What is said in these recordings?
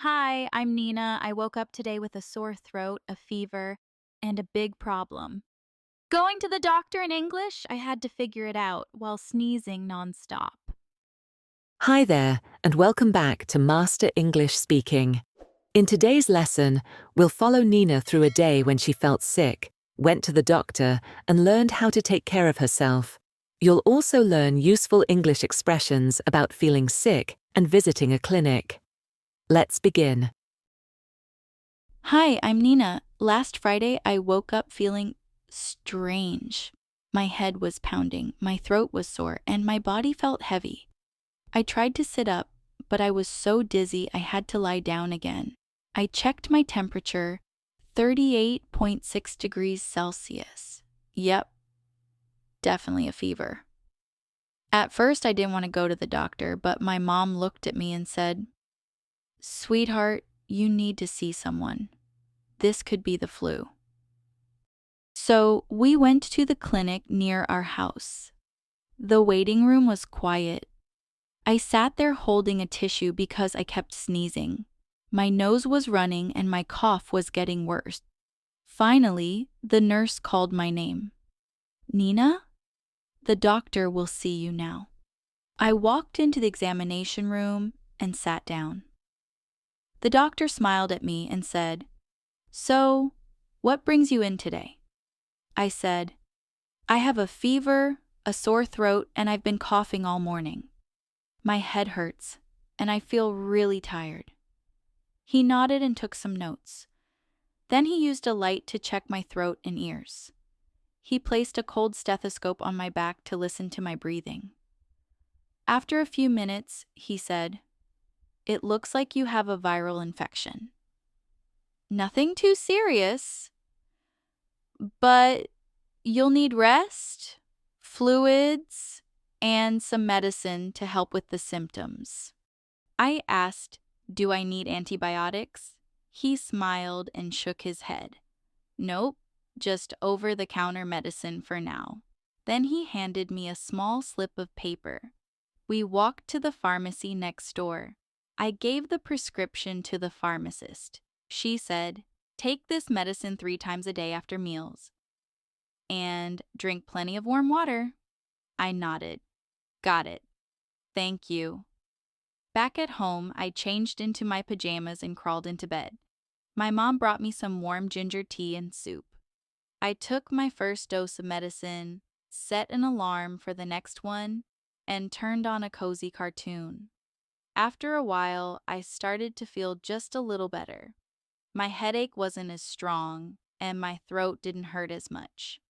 Hi, I'm Nina. I woke up today with a sore throat, a fever, and a big problem. Going to the doctor in English, I had to figure it out while sneezing nonstop. Hi there, and welcome back to Master English Speaking. In today's lesson, we'll follow Nina through a day when she felt sick, went to the doctor, and learned how to take care of herself. You'll also learn useful English expressions about feeling sick and visiting a clinic. Let's begin. Hi, I'm Nina. Last Friday, I woke up feeling strange. My head was pounding, my throat was sore, and my body felt heavy. I tried to sit up, but I was so dizzy I had to lie down again. I checked my temperature, 38.6 degrees Celsius. Yep, definitely a fever. At first, I didn't want to go to the doctor, but my mom looked at me and said, "Sweetheart, you need to see someone. This could be the flu." So we went to the clinic near our house. The waiting room was quiet. I sat there holding a tissue because I kept sneezing. My nose was running and my cough was getting worse. Finally, the nurse called my name. "Nina? The doctor will see you now." I walked into the examination room and sat down. The doctor smiled at me and said, "So, what brings you in today?" I said, "I have a fever, a sore throat, and I've been coughing all morning. My head hurts, and I feel really tired." He nodded and took some notes. Then he used a light to check my throat and ears. He placed a cold stethoscope on my back to listen to my breathing. After a few minutes, he said, "It looks like you have a viral infection. Nothing too serious, but you'll need rest, fluids, and some medicine to help with the symptoms." I asked, "Do I need antibiotics?" He smiled and shook his head. "Nope, just over-the-counter medicine for now." Then he handed me a small slip of paper. We walked to the pharmacy next door. I gave the prescription to the pharmacist. She said, "Take this medicine 3 times a day after meals and drink plenty of warm water." I nodded. "Got it. Thank you." Back at home, I changed into my pajamas and crawled into bed. My mom brought me some warm ginger tea and soup. I took my first dose of medicine, set an alarm for the next one, and turned on a cozy cartoon. After a while, I started to feel just a little better. My headache wasn't as strong, and my throat didn't hurt as much.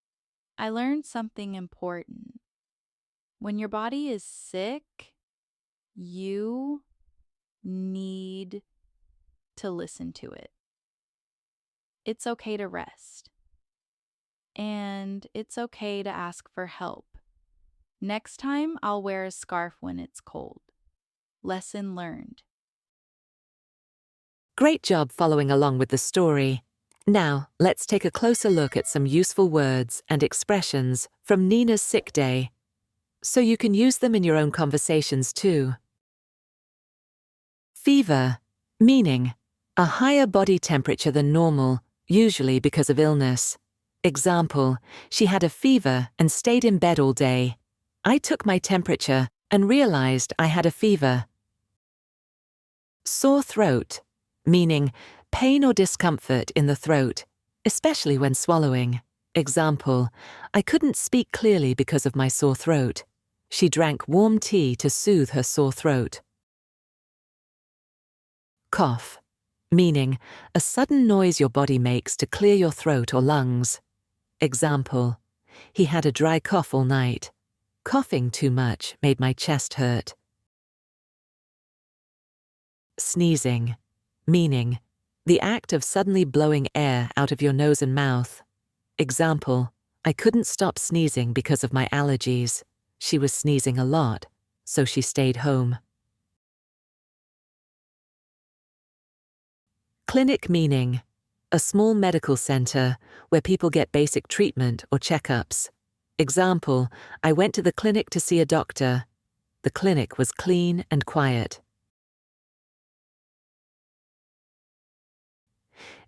I learned something important. When your body is sick, you need to listen to it. It's okay to rest. And it's okay to ask for help. Next time, I'll wear a scarf when it's cold. Lesson learned. Great job following along with the story. Now, let's take a closer look at some useful words and expressions from Nina's sick day, so you can use them in your own conversations too. Fever, meaning a higher body temperature than normal, usually because of illness. Example, she had a fever and stayed in bed all day. I took my temperature and realized I had a fever. Sore throat, meaning pain or discomfort in the throat, especially when swallowing. Example, I couldn't speak clearly because of my sore throat. She drank warm tea to soothe her sore throat. Cough, meaning a sudden noise your body makes to clear your throat or lungs. Example, he had a dry cough all night. Coughing too much made my chest hurt. Sneezing, meaning the act of suddenly blowing air out of your nose and mouth. Example, I couldn't stop sneezing because of my allergies. She was sneezing a lot, so she stayed home. Clinic meaning a small medical center where people get basic treatment or checkups. Example, I went to the clinic to see a doctor. The clinic was clean and quiet.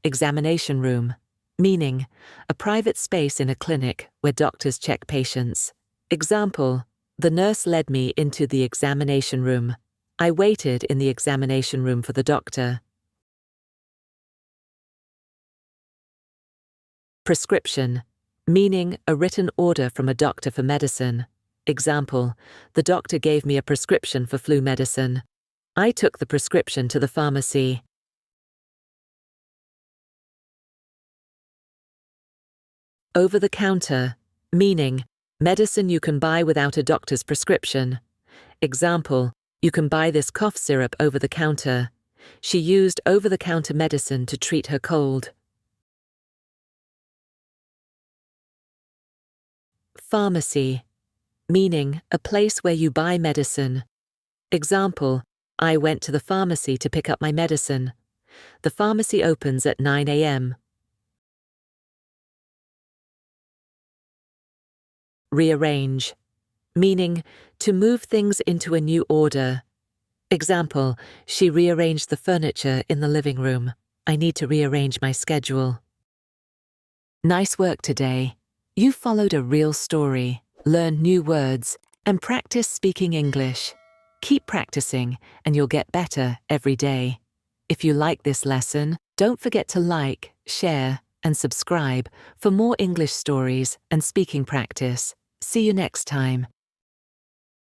Examination room, meaning a private space in a clinic where doctors check patients. Example, the nurse led me into the examination room. I waited in the examination room for the doctor. Prescription, meaning a written order from a doctor for medicine. Example, the doctor gave me a prescription for flu medicine. I took the prescription to the pharmacy. Over the counter, meaning medicine you can buy without a doctor's prescription. Example, you can buy this cough syrup over the counter. She used over-the-counter medicine to treat her cold. Pharmacy, meaning a place where you buy medicine. Example, I went to the pharmacy to pick up my medicine. The pharmacy opens at 9 a.m. Rearrange, meaning to move things into a new order. Example, she rearranged the furniture in the living room. I need to rearrange my schedule. Nice work today. You followed a real story, learned new words, and practiced speaking English. Keep practicing, and you'll get better every day. If you like this lesson, don't forget to like, share, and subscribe for more English stories and speaking practice. See you next time.